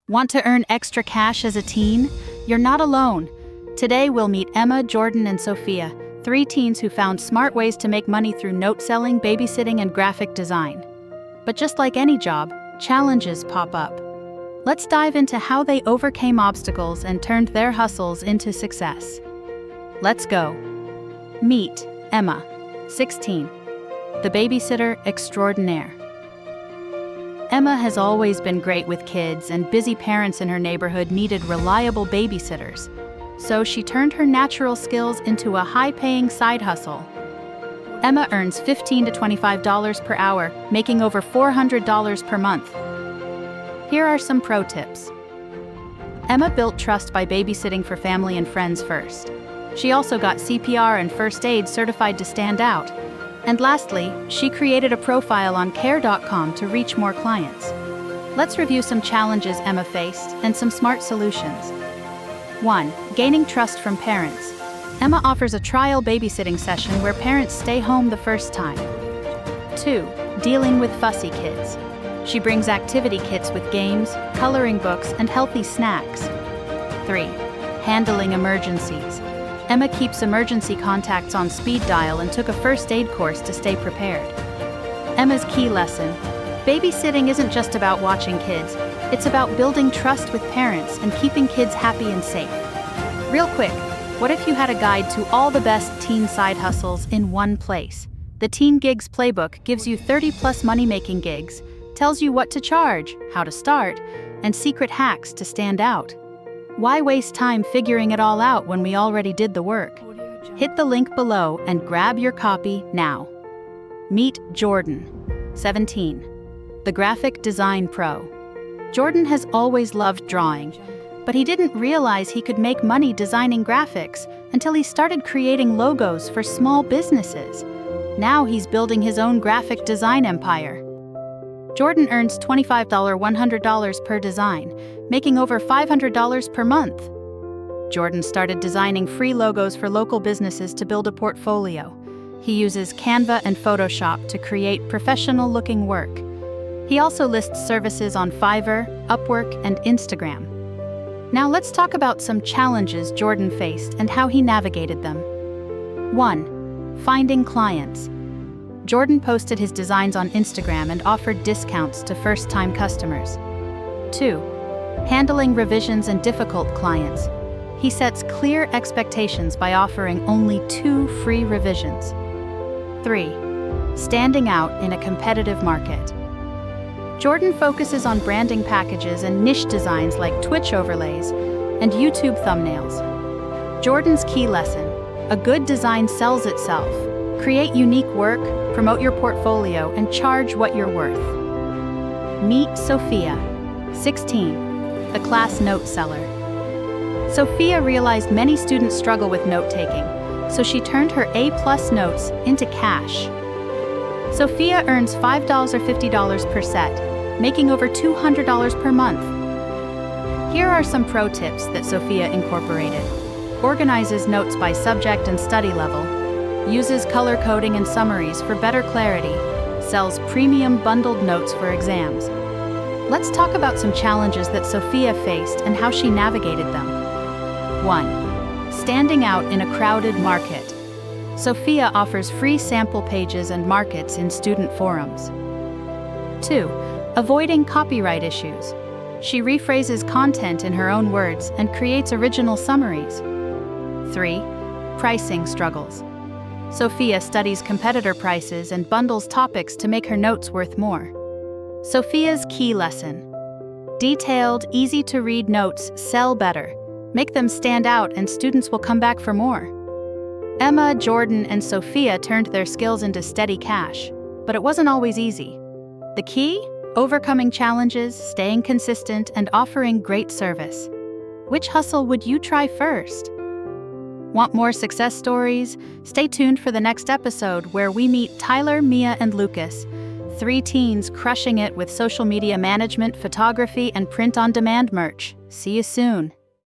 Want to earn extra cash as a teen? You're not alone. Today we'll meet Emma, Jordan, and Sophia, three teens who found smart ways to make money through note selling, babysitting, and graphic design. But just like any job, challenges pop up. Let's dive into how they overcame obstacles and turned their hustles into success. Let's go. Meet Emma, 16, the babysitter extraordinaire. Emma has always been great with kids, and busy parents in her neighborhood needed reliable babysitters. So she turned her natural skills into a high-paying side hustle. Emma earns $15 to $25 per hour, making over $400 per month. Here are some pro tips. Emma built trust by babysitting for family and friends first. She also got CPR and first aid certified to stand out. And lastly, she created a profile on care.com to reach more clients. Let's review some challenges Emma faced and some smart solutions. 1. Gaining trust from parents. Emma offers a trial babysitting session where parents stay home the first time. 2. Dealing with fussy kids. She brings activity kits with games, coloring books, and healthy snacks. 3. Handling emergencies. Emma keeps emergency contacts on speed dial and took a first aid course to stay prepared. Emma's key lesson: babysitting isn't just about watching kids, it's about building trust with parents and keeping kids happy and safe. Real quick, what if you had a guide to all the best teen side hustles in one place? The Teen Gigs Playbook gives you 30+ money-making gigs, tells you what to charge, how to start, and secret hacks to stand out. Why waste time figuring it all out when we already did the work? Hit the link below and grab your copy now. Meet Jordan, 17, the graphic design pro. Jordan has always loved drawing, but he didn't realize he could make money designing graphics until he started creating logos for small businesses. Now he's building his own graphic design empire. Jordan earns $25 to $100 per design, making over $500 per month. Jordan started designing free logos for local businesses to build a portfolio. He uses Canva and Photoshop to create professional-looking work. He also lists services on Fiverr, Upwork, and Instagram. Now let's talk about some challenges Jordan faced and how he navigated them. 1. Finding clients. Jordan posted his designs on Instagram and offered discounts to first-time customers. 2. Handling revisions and difficult clients. He sets clear expectations by offering only 2 free revisions. 3. Standing out in a competitive market. Jordan focuses on branding packages and niche designs like Twitch overlays and YouTube thumbnails. Jordan's key lesson: a good design sells itself. Create unique work, promote your portfolio, and charge what you're worth. Meet Sophia, 16, the class note seller. Sophia realized many students struggle with note-taking, so she turned her A+ notes into cash. Sophia earns $5 or $50 per set, making over $200 per month. Here are some pro tips that Sophia incorporated. Organizes notes by subject and study level. Uses color coding and summaries for better clarity. Sells premium bundled notes for exams. Let's talk about some challenges that Sophia faced and how she navigated them. 1. Standing out in a crowded market. Sophia offers free sample pages and markets in student forums. 2. Avoiding copyright issues. She rephrases content in her own words and creates original summaries. 3. Pricing struggles. Sophia studies competitor prices and bundles topics to make her notes worth more. Sophia's key lesson: detailed, easy-to-read notes sell better. Make them stand out and students will come back for more. Emma, Jordan, and Sophia turned their skills into steady cash, but it wasn't always easy. The key? Overcoming challenges, staying consistent, and offering great service. Which hustle would you try first? Want more success stories? Stay tuned for the next episode where we meet Tyler, Mia, and Lucas, 3 teens crushing it with social media management, photography, and print-on-demand merch. See you soon.